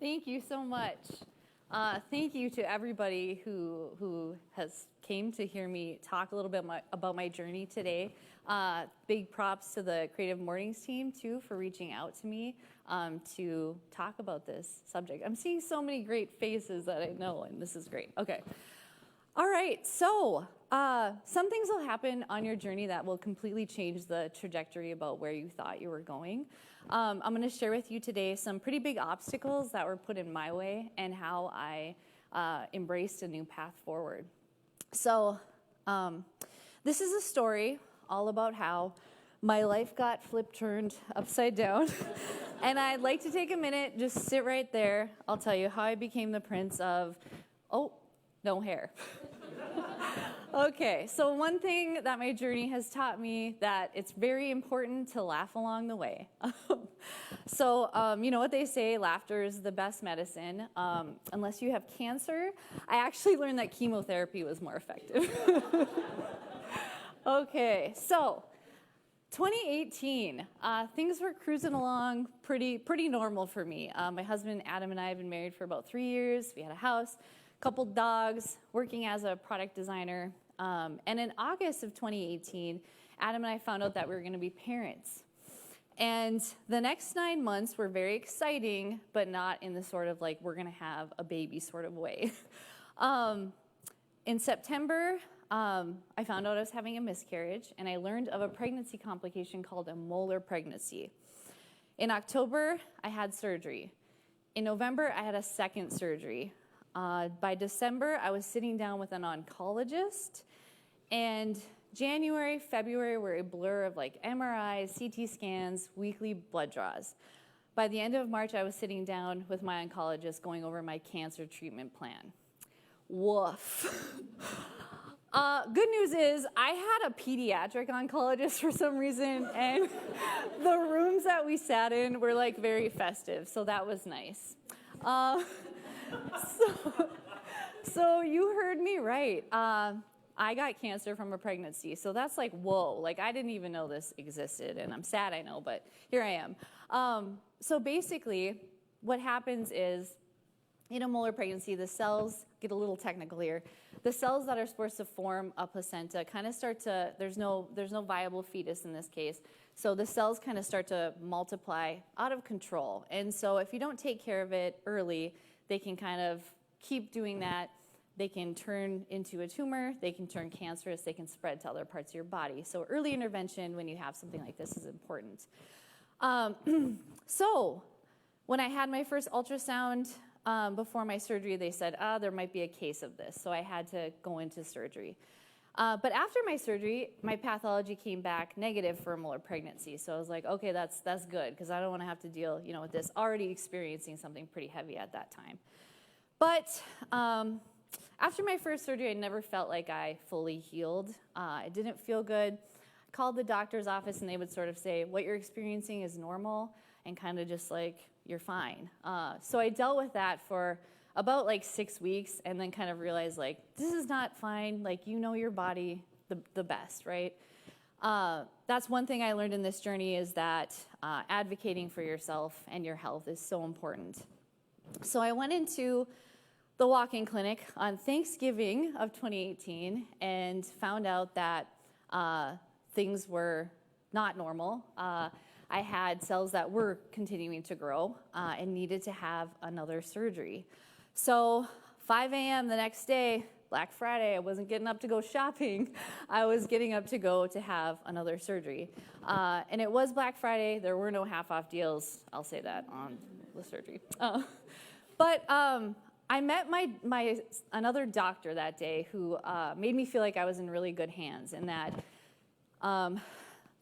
Thank you so much. Thank you to everybody who has came to hear me talk a little bit about my journey today. Big props to the Creative Mornings team, too, for reaching out to me to talk about this subject. I'm seeing so many great faces that I know, and this is great. Okay. All right, so some things will happen on your journey that will completely change the trajectory about where you thought you were going. I'm going to share with you today some pretty big obstacles that were put in my way and how I embraced a new path forward. So this is a story all about how my life got turned upside down. And I'd like to take a minute, just sit right there. I'll tell you how I became the prince of, no hair. Okay, so one thing that my journey has taught me that it's very important to laugh along the way. So, you know what they say, laughter is the best medicine. Unless you have cancer, I actually learned that chemotherapy was more effective. Okay, so 2018, things were cruising along pretty normal for me. My husband Adam and I have been married for about 3 years. We had a house, couple dogs, working as a product designer. And in August of 2018, Adam and I found out that we were going to be parents. And the next 9 months were very exciting, but not in the sort of like we're going to have a baby sort of way. In September, I found out I was having a miscarriage, and I learned of a pregnancy complication called a molar pregnancy. In October, I had surgery. In November, I had a second surgery. By December, I was sitting down with an oncologist, and January, February were a blur of like MRIs, CT scans, weekly blood draws. By the end of March, I was sitting down with my oncologist going over my cancer treatment plan. Woof. Good news is I had a pediatric oncologist for some reason, and the rooms that we sat in were like very festive, so that was nice. So you heard me right. I got cancer from a pregnancy, so that's like, whoa, like I didn't even know this existed, and I'm sad I know, but here I am. So basically, what happens is, in a molar pregnancy, the cells, get a little technical here, the cells that are supposed to form a placenta kind of start to, there's no viable fetus in this case, so the cells kind of start to multiply out of control, and so if you don't take care of it early, they can kind of keep doing that. They can turn into a tumor, they can turn cancerous, they can spread to other parts of your body. So early intervention when you have something like this is important. So when I had my first ultrasound before my surgery, they said, there might be a case of this. So I had to go into surgery. But after my surgery, my pathology came back negative for a molar pregnancy. So I was like, okay, that's good, because I don't want to have to deal, with this, already experiencing something pretty heavy at that time. But after my first surgery, I never felt like I fully healed. It didn't feel good. I called the doctor's office, and they would sort of say, what you're experiencing is normal, and kind of just like, you're fine. So I dealt with that for about like 6 weeks, and then kind of realized like, this is not fine. Like, you know your body the best, right? That's one thing I learned in this journey is that advocating for yourself and your health is so important. So I went into the walk-in clinic on Thanksgiving of 2018 and found out that things were not normal. I had cells that were continuing to grow and needed to have another surgery. So 5 a.m. the next day, Black Friday, I wasn't getting up to go shopping. I was getting up to go to have another surgery. And it was Black Friday. There were no half-off deals, I'll say that, on the surgery. But I met my another doctor that day who made me feel like I was in really good hands and that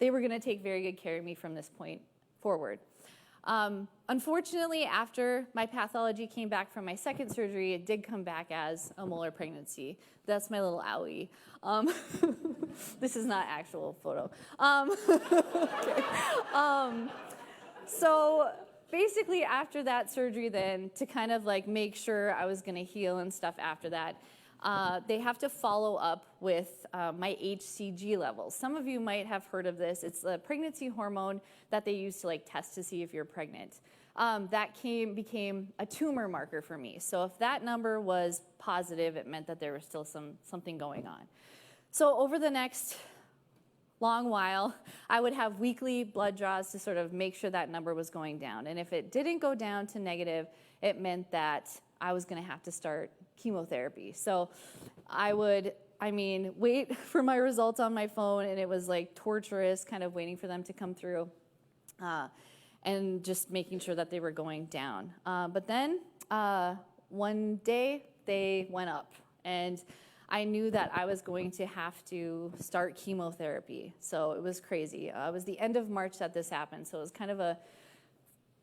they were going to take very good care of me from this point forward. Unfortunately, after my pathology came back from my second surgery, it did come back as a molar pregnancy. That's my little owie. This is not actual photo. Okay. So basically, after that surgery then, to kind of like make sure I was going to heal and stuff after that, they have to follow up with my HCG levels. Some of you might have heard of this. It's a pregnancy hormone that they use to like test to see if you're pregnant. That became a tumor marker for me. So if that number was positive, it meant that there was still something going on. So over the next long while, I would have weekly blood draws to sort of make sure that number was going down. And if it didn't go down to negative, it meant that I was going to have to start chemotherapy. So I would, wait for my results on my phone, and it was like torturous, kind of waiting for them to come through, and just making sure that they were going down. But then one day they went up, and I knew that I was going to have to start chemotherapy. So it was crazy. It was the end of March that this happened, so it was kind of a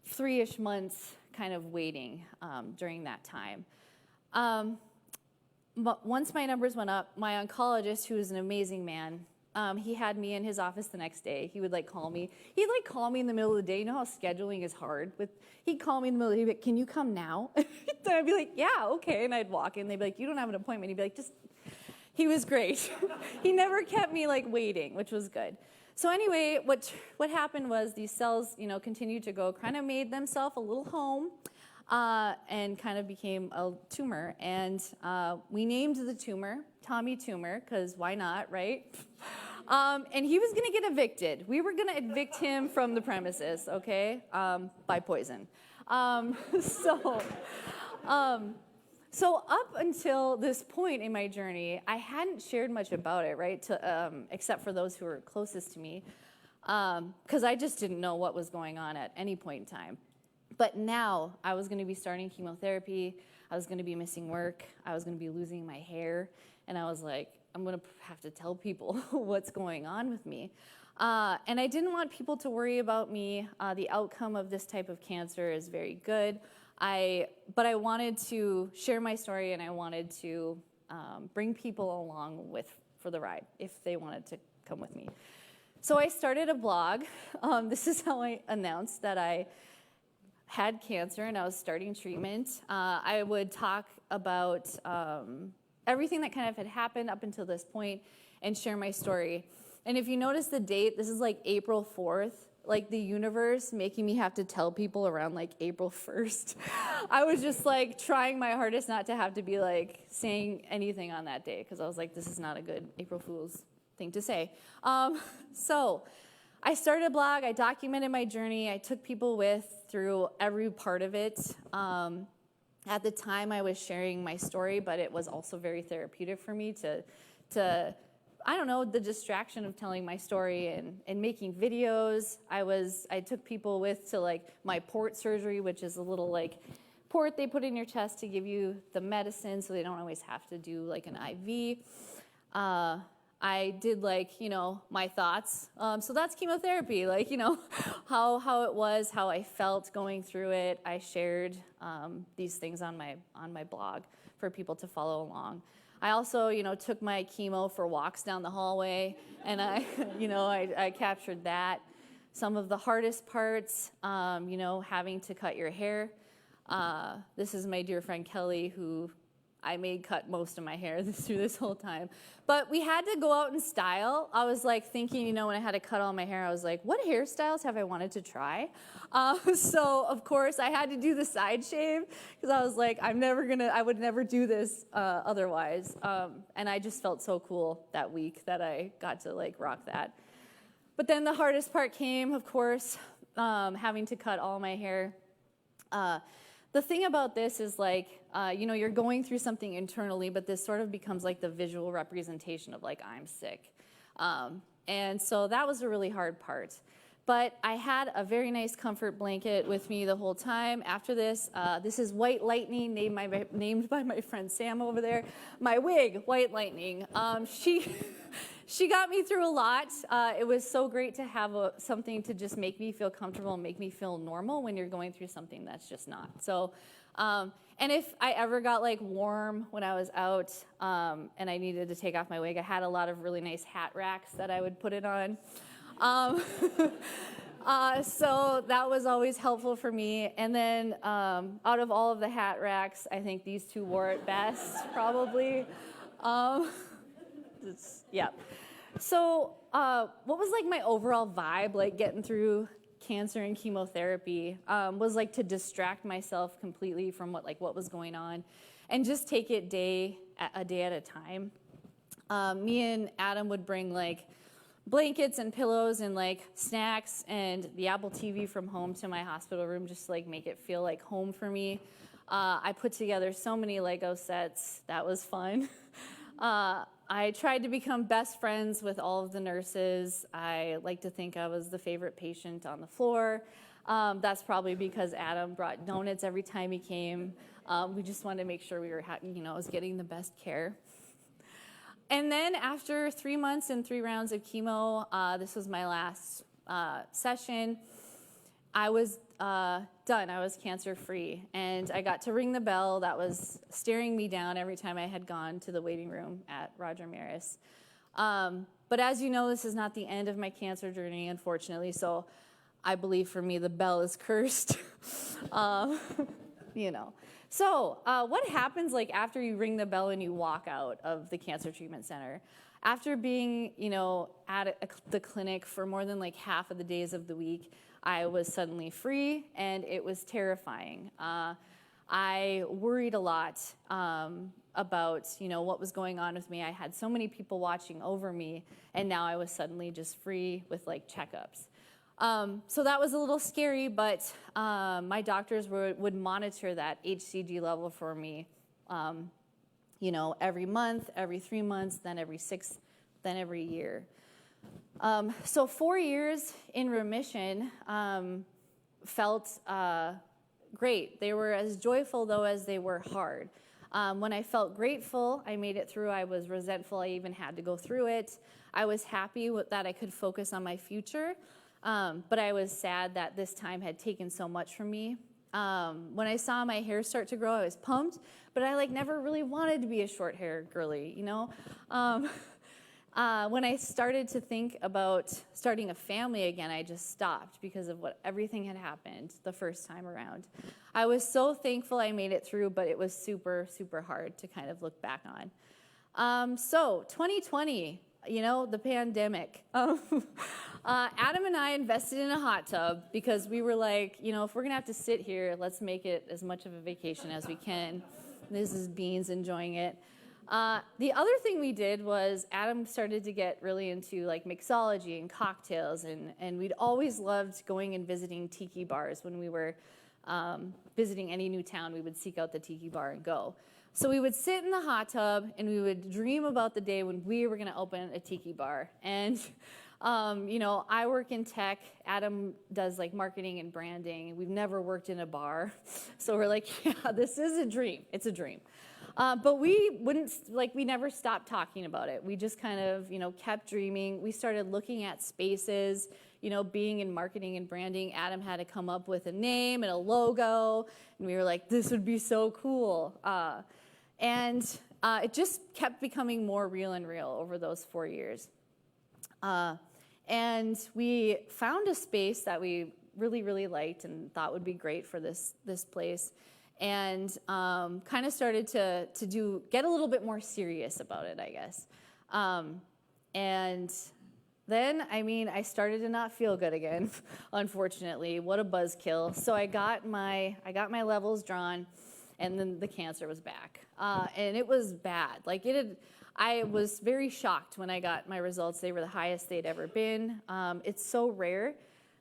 3-ish months kind of waiting during that time. But once my numbers went up, my oncologist, who is an amazing man, he had me in his office the next day. He would call me. He'd call me in the middle of the day. You know how scheduling is hard? He'd call me in the middle of the day. He'd be like, "Can you come now?" I'd be like, "Yeah, okay." And I'd walk in. They'd be like, "You don't have an appointment." He'd be like, "Just." He was great. He never kept me waiting, which was good. So anyway, what happened was these cells, continued to go, kind of made themselves a little home, and kind of became a tumor. And we named the tumor Tommy Tumor, because why not, right? And he was going to get evicted. We were going to evict him from the premises, okay, by poison. So up until this point in my journey, I hadn't shared much about it, right, except for those who were closest to me, because I just didn't know what was going on at any point in time. But now I was going to be starting chemotherapy. I was going to be missing work. I was going to be losing my hair. And I was like, I'm going to have to tell people what's going on with me. And I didn't want people to worry about me. The outcome of this type of cancer is very good. But I wanted to share my story, and I wanted to bring people along for the ride if they wanted to come with me. So I started a blog. This is how I announced that I had cancer and I was starting treatment. I would talk about everything that kind of had happened up until this point and share my story. And if you notice the date, this is April 4th. The universe making me have to tell people around April 1st. I was just trying my hardest not to have to be saying anything on that day, because I was like, this is not a good April Fool's thing to say. So I started a blog. I documented my journey. I took people through every part of it. At the time, I was sharing my story, but it was also very therapeutic for me to I don't know, the distraction of telling my story and making videos. I took people to my port surgery, which is a little port they put in your chest to give you the medicine so they don't always have to do an IV. I did my thoughts. So that's chemotherapy, how it was, how I felt going through it. I shared these things on my blog for people to follow along. I also, took my chemo for walks down the hallway, and I captured that. Some of the hardest parts, having to cut your hair. This is my dear friend Kelly, who I made cut most of my hair through this whole time. But we had to go out in style. I was thinking, when I had to cut all my hair, I was like, what hairstyles have I wanted to try? So of course I had to do the side shave, because I was like, I would never do this otherwise. And I just felt so cool that week that I got to rock that. But then the hardest part came, of course, having to cut all my hair. The thing about this is you're going through something internally, but this sort of becomes the visual representation of I'm sick. And so that was a really hard part. But I had a very nice comfort blanket with me the whole time. After this, this is White Lightning, named by my friend Sam over there. My wig, White Lightning. She got me through a lot. It was so great to have something to just make me feel comfortable and make me feel normal when you're going through something that's just not. So, and if I ever got warm when I was out and I needed to take off my wig, I had a lot of really nice hat racks that I would put it on. So that was always helpful for me. And then out of all of the hat racks, I think these two wore it best, probably. Yeah. So what was like my overall vibe, like getting through cancer and chemotherapy, was like to distract myself completely from what was going on and just take it a day at a time. Me and Adam would bring like blankets and pillows and like snacks and the Apple TV from home to my hospital room, just to like make it feel like home for me. I put together so many Lego sets. That was fun. I tried to become best friends with all of the nurses. I like to think I was the favorite patient on the floor. That's probably because Adam brought donuts every time he came. We just wanted to make sure we were, I was getting the best care. And then after 3 months and 3 rounds of chemo, this was my last session, I was done. I was cancer-free. And I got to ring the bell that was staring me down every time I had gone to the waiting room at Roger Maris. But as you know, this is not the end of my cancer journey, unfortunately. So I believe for me, the bell is cursed. So what happens like after you ring the bell and you walk out of the cancer treatment center? After being, at the clinic for more than like half of the days of the week, I was suddenly free, and it was terrifying. I worried a lot about, what was going on with me. I had so many people watching over me, and now I was suddenly just free with like checkups. So that was a little scary, but my doctors would monitor that HCG level for me, every month, every 3 months, then every 6, then every year. So 4 years in remission felt great. They were as joyful, though, as they were hard. When I felt grateful, I made it through. I was resentful. I even had to go through it. I was happy that I could focus on my future. But I was sad that this time had taken so much from me. When I saw my hair start to grow, I was pumped, but I never really wanted to be a short hair girly, When I started to think about starting a family again, I just stopped because of everything had happened the first time around. I was so thankful I made it through, but it was super, super hard to kind of look back on. So 2020, the pandemic. Adam and I invested in a hot tub because we were like, if we're going to have to sit here, let's make it as much of a vacation as we can. This is Beans enjoying it. The other thing we did was Adam started to get really into mixology and cocktails, and we'd always loved going and visiting tiki bars. When we were visiting any new town, we would seek out the tiki bar and go. So we would sit in the hot tub and we would dream about the day when we were going to open a tiki bar. And I work in tech. Adam does marketing and branding. We've never worked in a bar. So we're like, yeah, this is a dream. It's a dream. But we we never stopped talking about it. We just kind of, kept dreaming. We started looking at spaces, being in marketing and branding. Adam had to come up with a name and a logo. And we were like, this would be so cool. And it just kept becoming more real and real over those 4 years. And we found a space that we really, really liked and thought would be great for this place. And kind of started to get a little bit more serious about it, I guess. And then, I started to not feel good again, unfortunately. What a buzzkill. So I got my levels drawn, and then the cancer was back. And it was bad. I was very shocked when I got my results. They were the highest they'd ever been. It's so rare,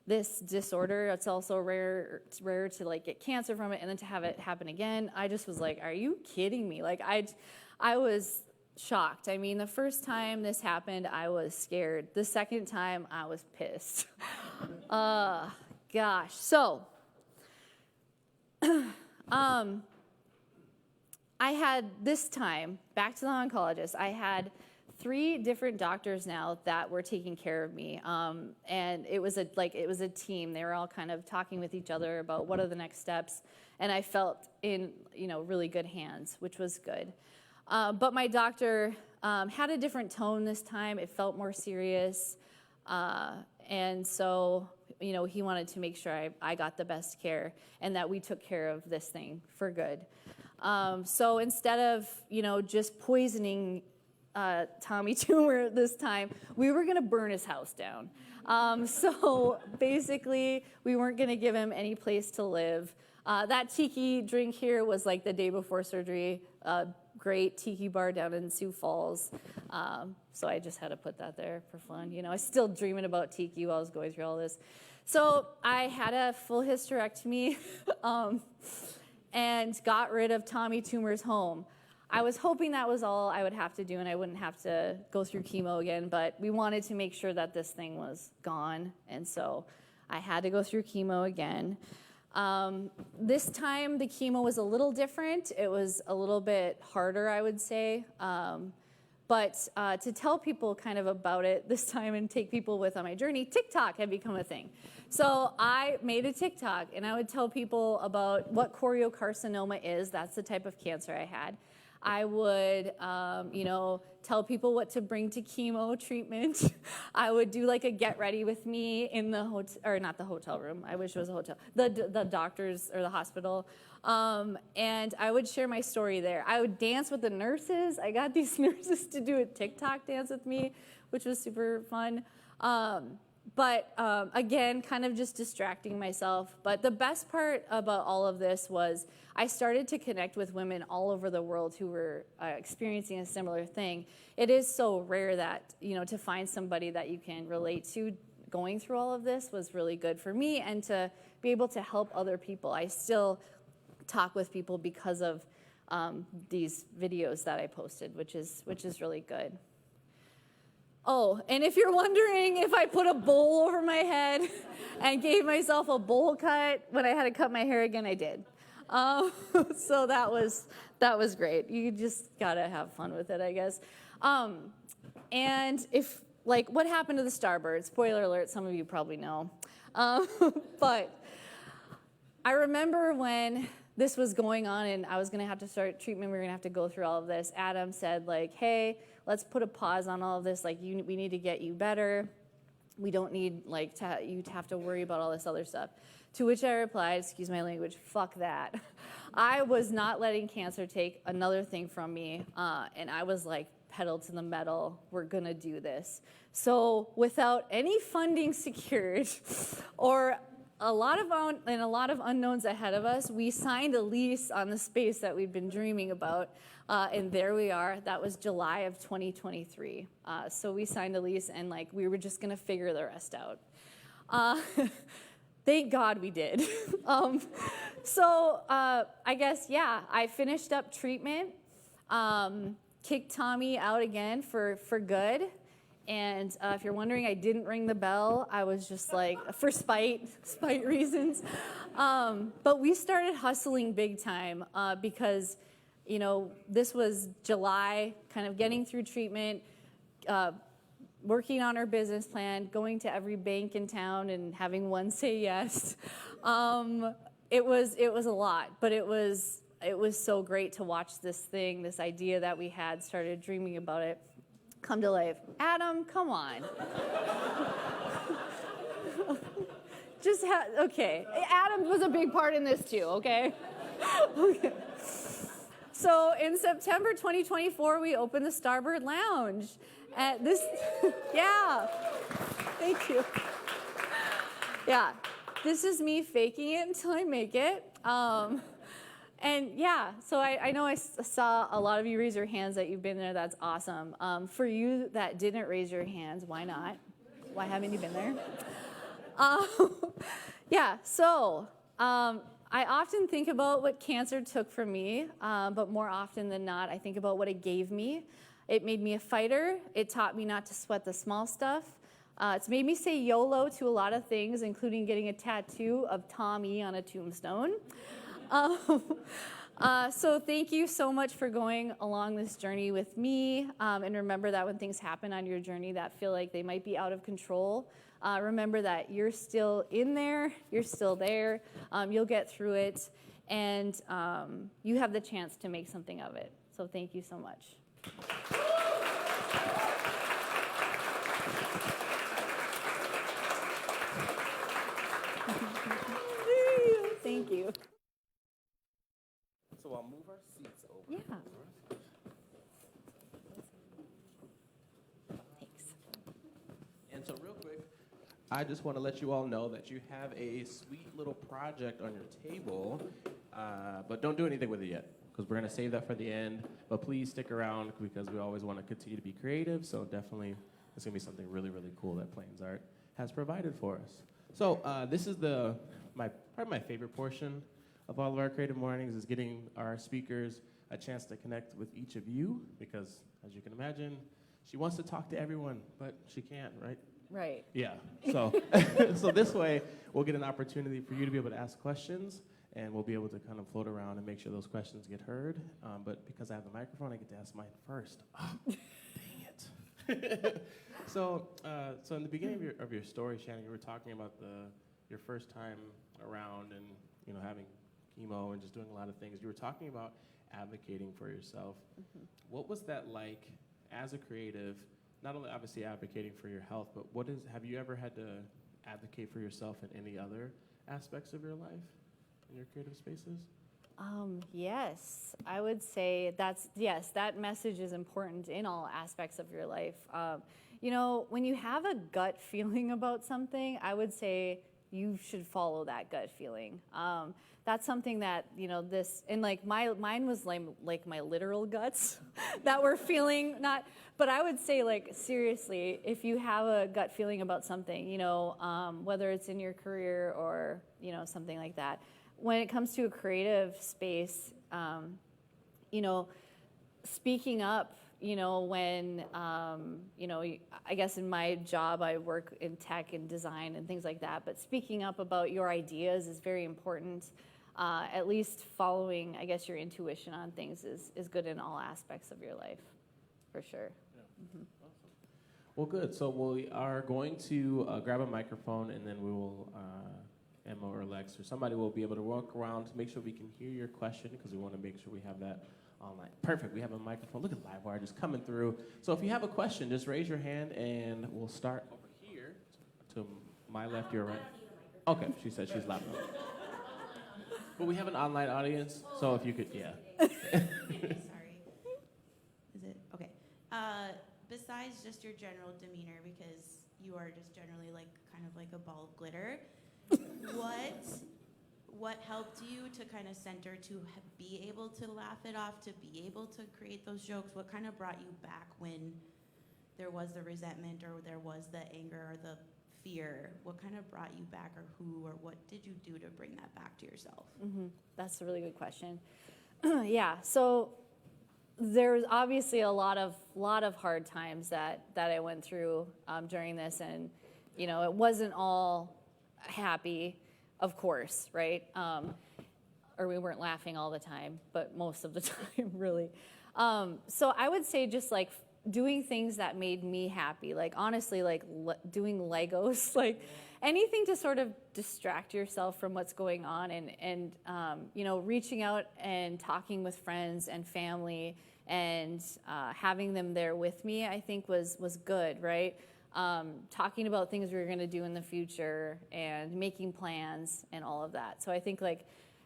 this disorder. It's also rare. It's rare to get cancer from it and then to have it happen again. I just was like, are you kidding me? I was shocked. The first time this happened, I was scared. The second time, I was pissed. Gosh. So, I had this time, back to the oncologist, I had 3 different doctors now that were taking care of me. And it was a team. They were all kind of talking with each other about what are the next steps. And I felt in, really good hands, which was good. But my doctor had a different tone this time. It felt more serious. And so he wanted to make sure I got the best care and that we took care of this thing for good. So instead of, just poisoning Tommy Toomer this time, we were going to burn his house down. So basically, we weren't going to give him any place to live. That tiki drink here was like the day before surgery. Great tiki bar down in Sioux Falls. So I just had to put that there for fun. I was still dreaming about tiki while I was going through all this. So I had a full hysterectomy and got rid of Tommy Toomer's home. I was hoping that was all I would have to do and I wouldn't have to go through chemo again, but we wanted to make sure that this thing was gone, and so I had to go through chemo again. This time the chemo was a little different. It was a little bit harder, I would say. But to tell people kind of about it this time and take people with on my journey, TikTok had become a thing. So I made a TikTok, and I would tell people about what choriocarcinoma is. That's the type of cancer I had. I would, tell people what to bring to chemo treatment. I would do like a get ready with me in the hotel, or not the hotel room. I wish it was a hotel. The doctors or the hospital. And I would share my story there. I would dance with the nurses. I got these nurses to do a TikTok dance with me, which was super fun. But again, kind of just distracting myself. But the best part about all of this was I started to connect with women all over the world who were experiencing a similar thing. It is so rare that, to find somebody that you can relate to going through all of this was really good for me, and to be able to help other people. I still talk with people because of these videos that I posted, which is really good. Oh, and if you're wondering if I put a bowl over my head and gave myself a bowl cut when I had to cut my hair again, I did. So that was great. You just gotta have fun with it, I guess. And if, what happened to the Starbird? Spoiler alert, some of you probably know. But I remember when this was going on and I was gonna have to start treatment, we were gonna have to go through all of this, Adam said, hey, let's put a pause on all of this. We need to get you better. We don't need you to have to worry about all this other stuff. To which I replied, excuse my language, fuck that. I was not letting cancer take another thing from me, and I was pedal to the metal. We're gonna do this. So without any funding secured, or a lot of unknowns ahead of us, we signed a lease on the space that we'd been dreaming about, and there we are. That was July of 2023. So we signed a lease, and we were just gonna figure the rest out. Thank God we did. So I guess, I finished up treatment, kicked Tommy out again for good. And if you're wondering, I didn't ring the bell. I was just for spite reasons. But we started hustling big time because, this was July, kind of getting through treatment, working on our business plan, going to every bank in town and having one say yes. It was a lot, but it was so great to watch this idea that we had, started dreaming about it, come to life. Adam, come on. Okay. Adam was a big part in this too, okay? Okay. So in September 2024, we opened the Starbird Lounge. Yeah, thank you. Yeah, this is me faking it until I make it. And so I know I saw a lot of you raise your hands that you've been there. That's awesome. For you that didn't raise your hands, why not? Why haven't you been there? I often think about what cancer took from me, but more often than not, I think about what it gave me. It made me a fighter. It taught me not to sweat the small stuff. It's made me say YOLO to a lot of things, including getting a tattoo of Tommy on a tombstone. So thank you so much for going along this journey with me. And remember that when things happen on your journey that feel like they might be out of control, remember that you're still in there, you're still there, you'll get through it, and you have the chance to make something of it. So thank you so much. I'll move our seats over. Yeah. Thanks. And so real quick, I just want to let you all know that you have a sweet little project on your table, but don't do anything with it yet, because we're going to save that for the end. But please stick around, because we always want to continue to be creative, so definitely it's going to be something really, really cool that Plains Art has provided for us. So this is probably my favorite portion of all of our Creative Mornings, is getting our speakers a chance to connect with each of you, because as you can imagine, she wants to talk to everyone, but she can't, right? Right. Yeah. So, so this way, we'll get an opportunity for you to be able to ask questions, and we'll be able to kind of float around and make sure those questions get heard. But because I have the microphone, I get to ask mine first. Oh, dang it. So in the beginning of your story, Shannon, you were talking about your first time around, and having chemo and just doing a lot of things. You were talking about advocating for yourself. Mm-hmm. What was that like as a creative? Not only obviously advocating for your health, but have you ever had to advocate for yourself in any other aspects of your life, in your creative spaces? Yes, I would say that message is important in all aspects of your life. When you have a gut feeling about something, I would say you should follow that gut feeling. That's something that, mine was like my literal guts that were feeling but I would say, seriously, if you have a gut feeling about something, whether it's in your career or, something like that, when it comes to a creative space, speaking up, when, I guess in my job, I work in tech and design and things like that, but speaking up about your ideas is very important. At least following, I guess, your intuition on things is good in all aspects of your life, for sure. Yeah. Mm-hmm. Awesome. Well, good. So we are going to grab a microphone, and then we will, Emma or Lex or somebody will be able to walk around to make sure we can hear your question, because we want to make sure we have that online. Perfect. We have a microphone. Look at Livewire just coming through. So if you have a question, just raise your hand, and we'll start over here to my left, your right. Okay, she said she's laughing. But we have an online audience, so if you could, yeah. Sorry. Is it? Okay. Besides just your general demeanor, because you are just generally kind of like a ball of glitter, what helped you to kind of center to be able to laugh it off, to be able to create those jokes? What kind of brought you back when there was the resentment or there was the anger or the fear? What kind of brought you back, or who, or what did you do to bring that back to yourself? Mm-hmm. That's a really good question. Yeah, so there's obviously a lot of hard times that I went through during this, and it wasn't all happy, of course, right? Or we weren't laughing all the time, but most of the time, really. So I would say just doing things that made me happy, honestly, doing Legos, anything to sort of distract yourself from what's going on, and reaching out and talking with friends and family, and having them there with me, I think was good, right? Talking about things we were going to do in the future and making plans and all of that. So I think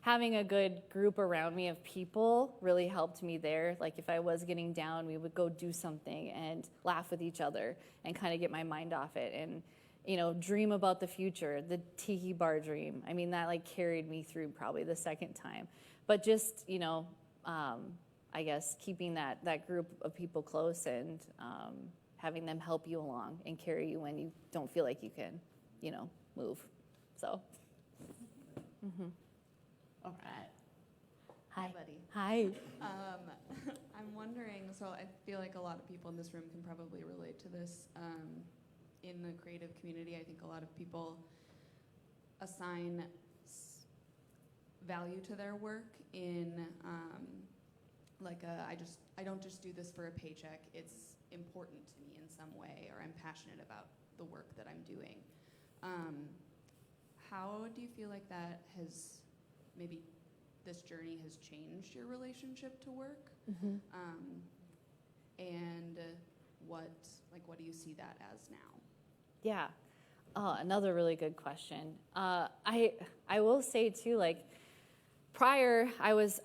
having a good group around me of people really helped me there. If I was getting down, we would go do something and laugh with each other and kind of get my mind off it, and dream about the future, the tiki bar dream. I mean, that carried me through probably the second time. But just, I guess keeping that group of people close, and having them help you along and carry you when you don't feel like you can, move. So. Mm-hmm. All right. Hi. Buddy. Hi. I'm wondering, so I feel like a lot of people in this room can probably relate to this. In the creative community, I think a lot of people assign value to their work in I don't just do this for a paycheck. It's important to me in some way, or I'm passionate about the work that I'm doing. How do you feel like that has, maybe this journey has changed your relationship to work? Mm-hmm. And what do you see that as now? Yeah. Another really good question. I will say too, prior, I was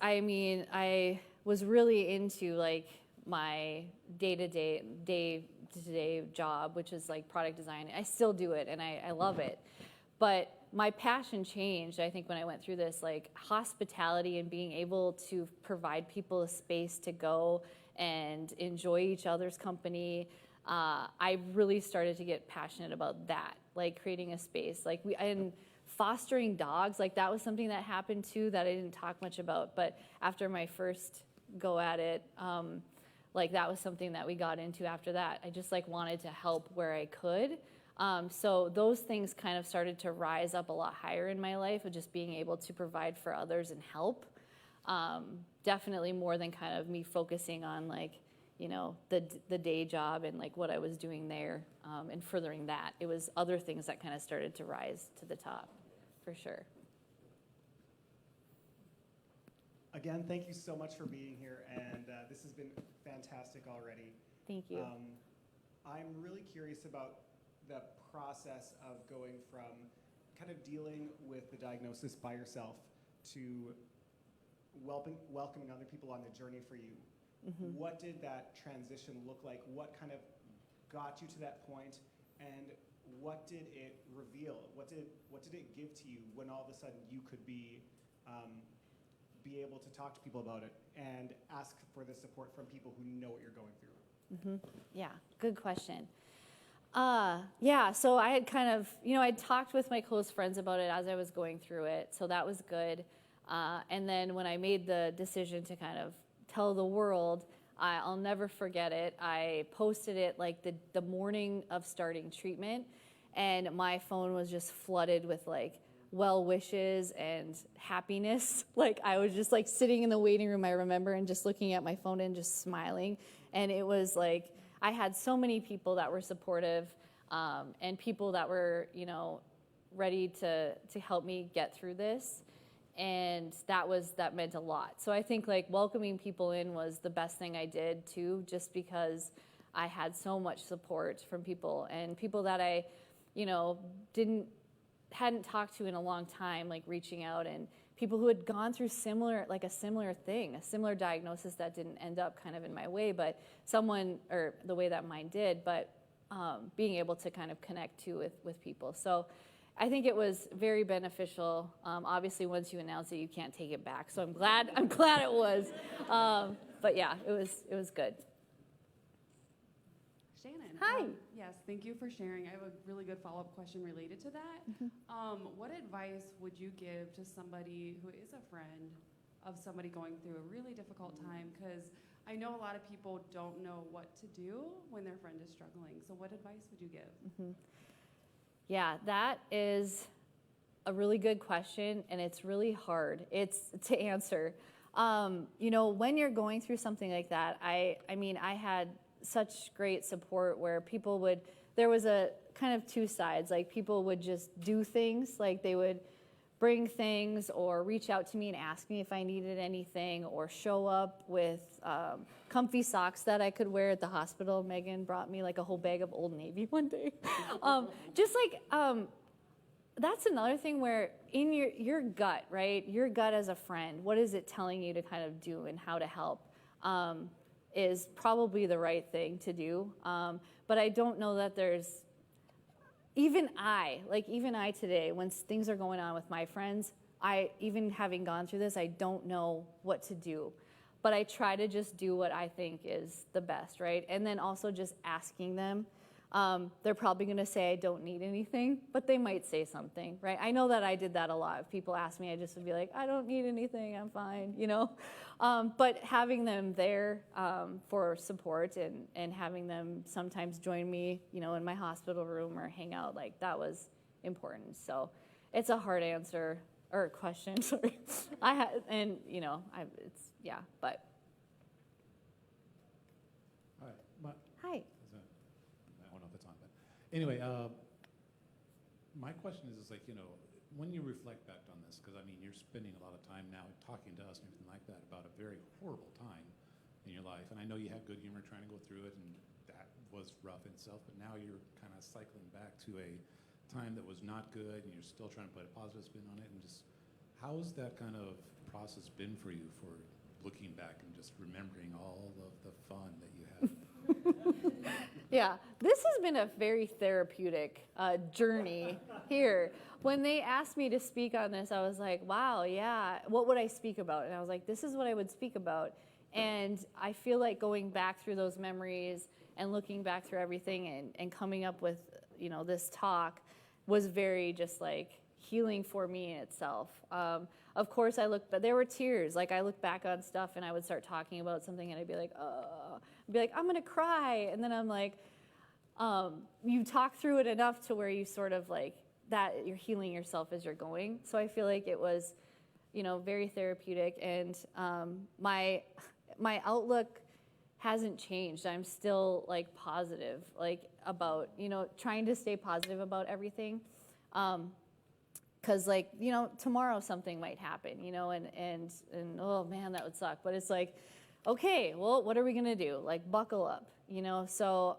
really into like my day-to-day job, which is like product design. I still do it, and I love it. But my passion changed, I think, when I went through this, like hospitality and being able to provide people a space to go and enjoy each other's company. I really started to get passionate about that, like creating a space. And fostering dogs, like that was something that happened too that I didn't talk much about. But after my first go at it, like that was something that we got into after that. I just like wanted to help where I could. So those things kind of started to rise up a lot higher in my life of just being able to provide for others and help. Definitely more than kind of me focusing on like, you know, the day job and like what I was doing there and furthering that. It was other things that kind of started to rise to the top, for sure. Again, thank you so much for being here, and this has been fantastic already. Thank you. I'm really curious about the process of going from kind of dealing with the diagnosis by yourself to welcoming other people on the journey for you. Mm-hmm. What did that transition look like? What kind of got you to that point, and what did it reveal? What did it give to you when all of a sudden you could be able to talk to people about it and ask for the support from people who know what you're going through? Mm-hmm. Yeah, good question. Yeah, so I had kind of, you know, I'd talked with my close friends about it as I was going through it, so that was good. And then when I made the decision to kind of tell the world, I'll never forget it. I posted it like the morning of starting treatment, and my phone was just flooded with like well wishes and happiness. Like I was just like sitting in the waiting room, I remember, and just looking at my phone and just smiling. And it was like I had so many people that were supportive and people that were, you know, ready to help me get through this. And that meant a lot. So I think like welcoming people in was the best thing I did too, just because I had so much support from people and people that I, you know, hadn't talked to in a long time, like reaching out, and people who had gone through a similar thing, a similar diagnosis that didn't end up kind of in my way, but or the way that mine did, but being able to kind of connect too with people. So I think it was very beneficial. Obviously, once you announce it, you can't take it back. So I'm glad it was. But yeah, it was good. Shannon. Hi. Yes, thank you for sharing. I have a really good follow-up question related to that. Mm-hmm. What advice would you give to somebody who is a friend of somebody going through a really difficult time? Because I know a lot of people don't know what to do when their friend is struggling. So what advice would you give? Mm-hmm. Yeah, that is a really good question, and it's really hard. It's to answer. You know, when you're going through something like that, I mean, I had such great support where there was a kind of two sides. Like people would just do things, like they would bring things or reach out to me and ask me if I needed anything, or show up with comfy socks that I could wear at the hospital. Megan brought me like a whole bag of Old Navy one day. That's another thing where in your gut, right? Your gut as a friend, what is it telling you to kind of do and how to help is probably the right thing to do. But I don't know that there's, even I today, when things are going on with my friends, even having gone through this, I don't know what to do. But I try to just do what I think is the best, right? And then also just asking them. They're probably going to say I don't need anything, but they might say something, right? I know that I did that a lot. If people ask me, I just would be like, I don't need anything, I'm fine, you know? But having them there for support and having them sometimes join me, you know, in my hospital room or hang out, like that was important. So it's a hard answer or question, sorry. But. Hi. Hi. I don't know if it's on, but anyway, my question is like, you know, when you reflect back on this, because I mean, you're spending a lot of time now talking to us and everything like that about a very horrible time in your life, and I know you had good humor trying to go through it, and that was rough in itself, but now you're kind of cycling back to a time that was not good, and you're still trying to put a positive spin on it, and just how's that kind of process been for you for looking back and just remembering all of the fun that you had? Yeah, this has been a very therapeutic journey here. When they asked me to speak on this, I was like, wow, yeah, what would I speak about? And I was like, this is what I would speak about. And I feel like going back through those memories and looking back through everything and coming up with, you know, this talk was very just like healing for me in itself. Of course, but there were tears. Like I look back on stuff and I would start talking about something and I'd be like, I'm gonna cry. And then I'm like, you talk through it enough to where you sort of like that you're healing yourself as you're going. So I feel like it was, you know, very therapeutic. And my outlook hasn't changed. I'm still like positive, like about, you know, trying to stay positive about everything. Cause like, you know, tomorrow something might happen, you know, and oh man, that would suck. But it's like, okay, well, what are we gonna do? Like buckle up, you know? So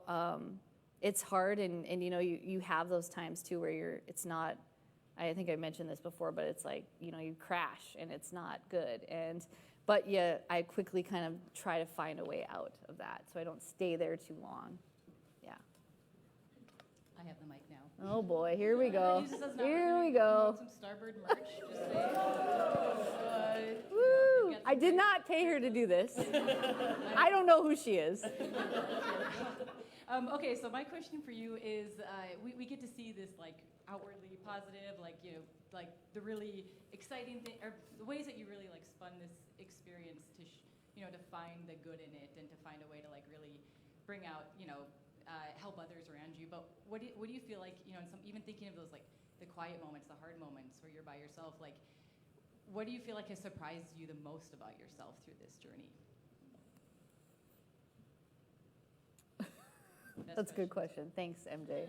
it's hard and you know, you have those times too where it's not, I think I mentioned this before, but it's like, you know, you crash and it's not good. But yeah, I quickly kind of try to find a way out of that so I don't stay there too long. Yeah. I have the mic now. Oh boy, here we go. Use this as an Here we opportunity to go. promote some Starboard merch. Just say, Woo! I did not pay her to do this. I don't know who she is. Okay, so my question for you is, we get to see this like outwardly positive, like, you know, like the really exciting thing, or the ways that you really like spun this experience to, you know, to find the good in it and to find a way to like really bring out, you know, help others around you. But what do you feel like, you know, even thinking of those like the quiet moments, the hard moments where you're by yourself, like, what do you feel like has surprised you the most about yourself through this journey? That's a good question. Thanks, MJ.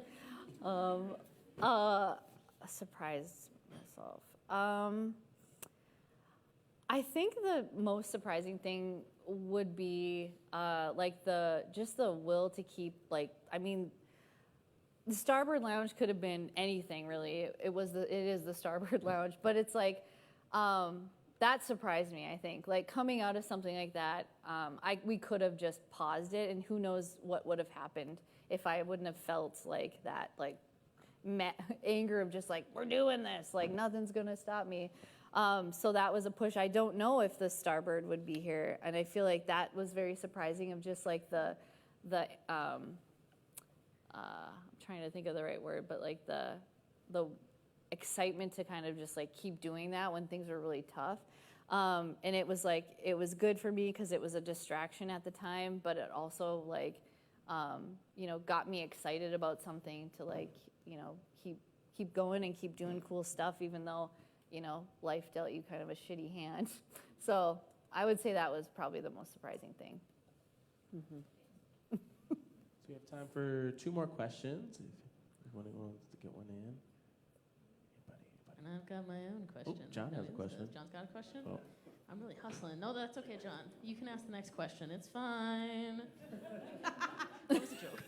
Surprised myself. I think the most surprising thing would be like the will to keep like, I mean, the Starboard Lounge could have been anything really. It is the Starboard Lounge, but it's like that surprised me. I think like coming out of something like that, we could have just paused it, and who knows what would have happened if I wouldn't have felt like that, like anger of just like, we're doing this, like nothing's gonna stop me. So that was a push. I don't know if the Starboard would be here, and I feel like that was very surprising of just like the I'm trying to think of the right word, but like the excitement to kind of just like keep doing that when things are really tough. And it was like, it was good for me because it was a distraction at the time, but it also like, you know, got me excited about something to like, you know, keep going and keep doing cool stuff, even though, you know, life dealt you kind of a shitty hand. So I would say that was probably the most surprising thing. Mm-hmm. So we have time for 2 more questions. If anyone wants to get one in. And I've got my own question. Oh, John has a question. John's got a question? Oh. I'm really hustling. No, that's okay, John. You can ask the next question. It's fine. That was a joke.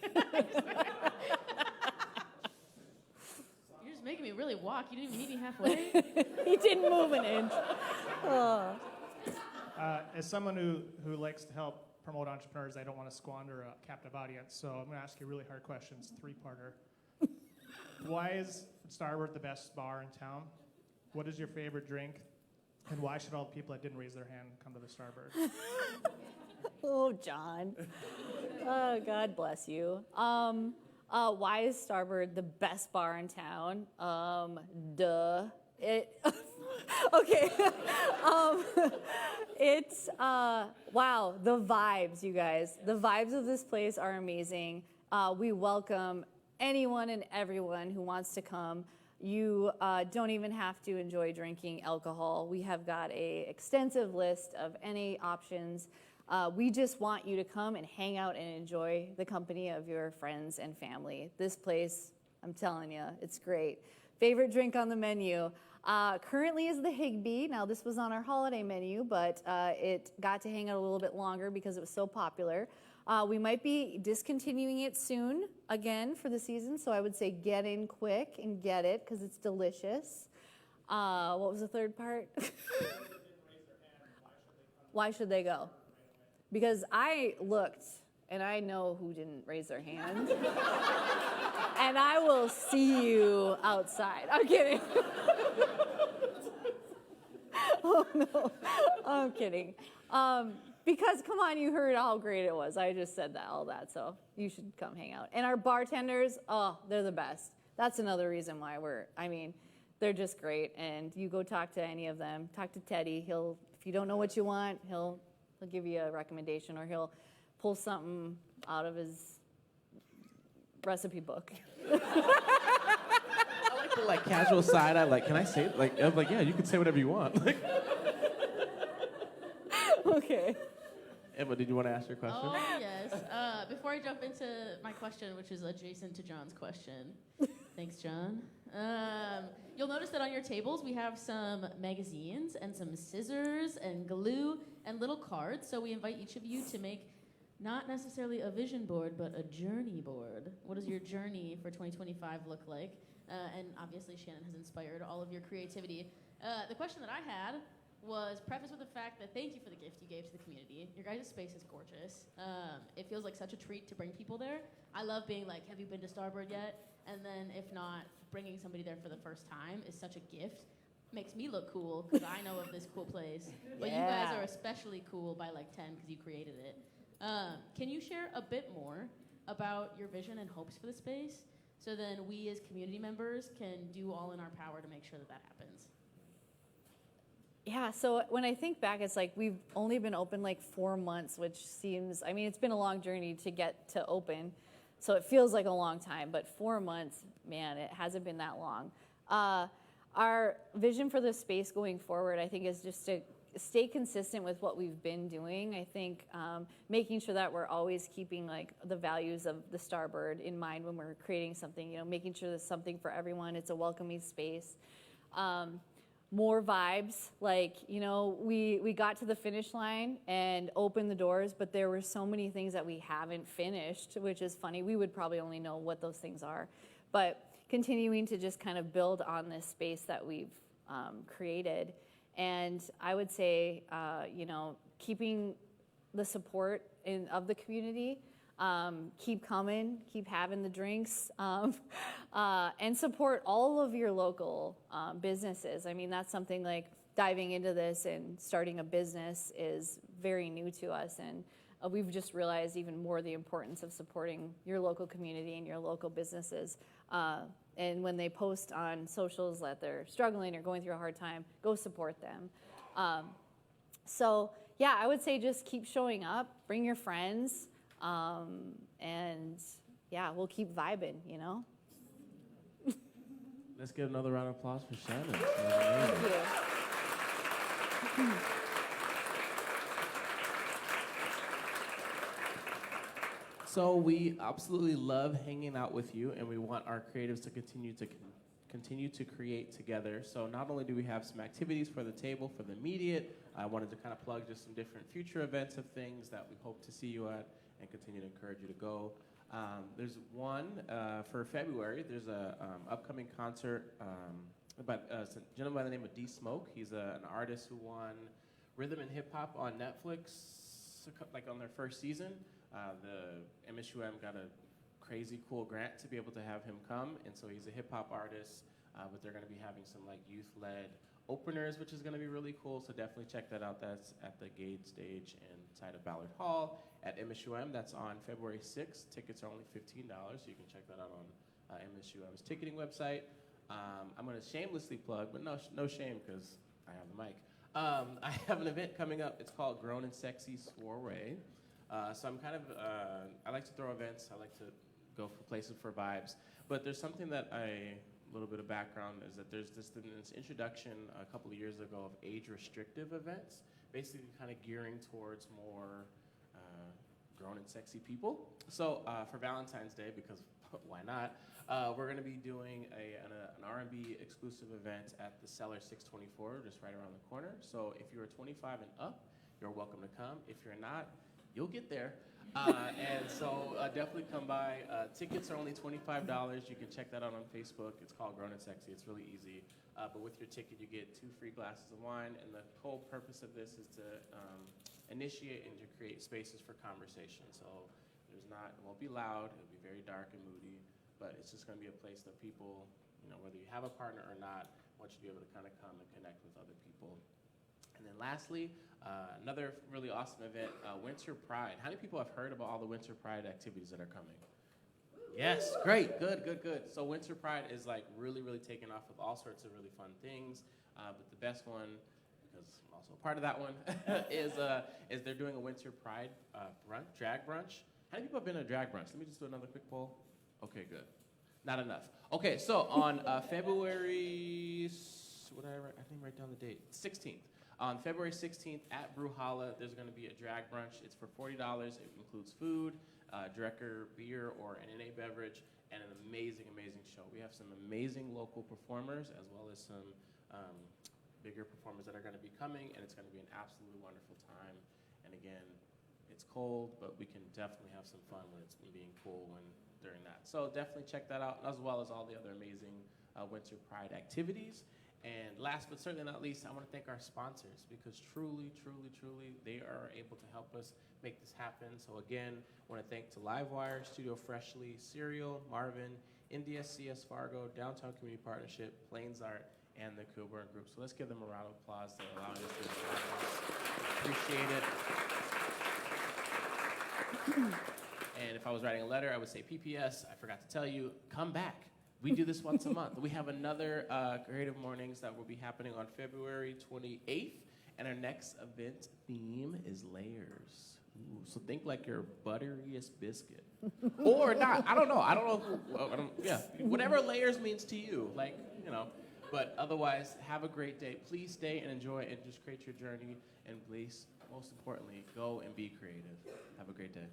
You're just making me really walk. You didn't even meet me halfway. He didn't move an inch. Oh. As someone who likes to help promote entrepreneurs, I don't want to squander a captive audience, so I'm going to ask you really hard questions, 3-parter. Why is Starboard the best bar in town? What is your favorite drink? And why should all the people that didn't raise their hand come to the Starboard? Oh, John. Oh, God bless you. Why is Starboard the best bar in town? Duh. Okay. It's, wow, the vibes, you guys. The vibes of this place are amazing. We welcome anyone and everyone who wants to come. You don't even have to enjoy drinking alcohol. We have got an extensive list of any options. We just want you to come and hang out and enjoy the company of your friends and family. This place, I'm telling you, it's great. Favorite drink on the menu currently is the Higbee. Now, this was on our holiday menu, but it got to hang out a little bit longer because it was so popular. We might be discontinuing it soon again for the season, so I would say get in quick and get it because it's delicious. What was the third part? Why should they go? Because I looked, and I know who didn't raise their hand. And I will see you outside. I'm kidding. Oh, no. I'm kidding. Because, come on, you heard how great it was. I just said all that, so you should come hang out. And our bartenders, oh, they're the best. That's another reason why they're just great. And you go talk to any of them. Talk to Teddy. If you don't know what you want, he'll give you a recommendation, or he'll pull something out of his recipe book. I like the casual side. Can I say it? I'm like, yeah, you can say whatever you want. Okay. Emma, did you want to ask your question? Oh, yes. Before I jump into my question, which is adjacent to John's question. Thanks, John. You'll notice that on your tables we have some magazines and some scissors and glue and little cards. So we invite each of you to make not necessarily a vision board, but a journey board. What does your journey for 2025 look like? And obviously Shannon has inspired all of your creativity. The question that I had was prefaced with the fact that thank you for the gift you gave to the community. Your guys' space is gorgeous. It feels like such a treat to bring people there. I love being like, have you been to Starboard yet? And then if not, bringing somebody there for the first time is such a gift. Makes me look cool because I know of this cool place. But you guys are especially cool by 10 because you created it. Can you share a bit more about your vision and hopes for the space so then we as community members can do all in our power to make sure that happens? Yeah, so when I think back, it's we've only been open 4 months, which seems, it's been a long journey to get to open. So it feels like a long time, but 4 months, man, it hasn't been that long. Our vision for the space going forward, I think, is just to stay consistent with what we've been doing. I think making sure that we're always keeping the values of the Starbird in mind when we're creating something, making sure there's something for everyone. It's a welcoming space. More vibes, we got to the finish line and opened the doors, but there were so many things that we haven't finished, which is funny. We would probably only know what those things are. But continuing to just kind of build on this space that we've created. And I would say, keeping the support of the community, keep coming, keep having the drinks, and support all of your local businesses. That's something diving into this and starting a business is very new to us. And we've just realized even more the importance of supporting your local community and your local businesses. And when they post on socials that they're struggling or going through a hard time, go support them. So yeah, I would say just keep showing up, bring your friends, and yeah, we'll keep vibing, Let's give another round of applause for Shannon. Thank you. So we absolutely love hanging out with you, and we want our creatives to continue to create together. So not only do we have some activities for the table, for the immediate, I wanted to kind of plug just some different future events of things that we hope to see you at and continue to encourage you to go. There's one for February. There's a upcoming concert by a gentleman by the name of D Smoke. He's an artist who won Rhythm and Hip Hop on Netflix, on their first season. The MSUM got a crazy cool grant to be able to have him come, and so he's a hip hop artist, but they're going to be having some youth-led openers, which is going to be really cool, so definitely check that out. That's at the Gade Stage inside of Ballard Hall at MSUM. That's on February 6th. Tickets are only $15, so you can check that out on MSUM's ticketing website. I'm going to shamelessly plug, but no shame because I have the mic. I have an event coming up. It's called Grown and Sexy Soiree. So I'm I like to throw events. I like to go for places for vibes. But there's something a little bit of background is that there's this introduction a couple of years ago of age-restrictive events, basically kind of gearing towards more grown and sexy people. So for Valentine's Day, because why not, we're going to be doing an R&B exclusive event at the Cellar 624, just right around the corner. So if you're 25 and up, you're welcome to come. If you're not, you'll get there. And so definitely come by. Tickets are only $25. You can check that out on Facebook. It's called Grown and Sexy. It's really easy. But with your ticket, you get 2 free glasses of wine. And the whole purpose of this is to initiate and to create spaces for conversation. So it won't be loud. It'll be very dark and moody. But it's just going to be a place that people, whether you have a partner or not, want you to be able to kind of come and connect with other people. And then lastly, another really awesome event, Winter Pride. How many people have heard about all the Winter Pride activities that are coming? Yes, great, good. So Winter Pride is like really, really taking off with all sorts of really fun things. But the best one, because I'm also a part of that one, is they're doing a Winter Pride drag brunch. How many people have been to a drag brunch? Let me just do another quick poll. Okay, good. Not enough. Okay, so on February, I didn't write down the date, 16th. On February 16th at Brewhala, there's going to be a drag brunch. It's for $40. It includes food, Drecker beer or an NA beverage, and an amazing, amazing show. We have some amazing local performers as well as some bigger performers that are going to be coming, and it's going to be an absolutely wonderful time. And again, it's cold, but we can definitely have some fun when it's being cool during that. So definitely check that out, as well as all the other amazing Winter Pride activities. And last but certainly not least, I want to thank our sponsors, because truly, they are able to help us make this happen. So again, I want to thank to Livewire, Studio Freshly, Serial, Marvin, NDSCS Fargo, Downtown Community Partnership, Plains Art, and the Coburn Group. So let's give them a round of applause for allowing us to appreciate it. And if I was writing a letter, I would say PPS, I forgot to tell you, come back. We do this once a month. We have another Creative Mornings that will be happening on February 28th, and our next event theme is layers. Ooh, so think like your butteriest biscuit. Or not, I don't know. Whatever layers means to you, But otherwise, have a great day. Please stay and enjoy and just create your journey. And please, most importantly, go and be creative. Have a great day.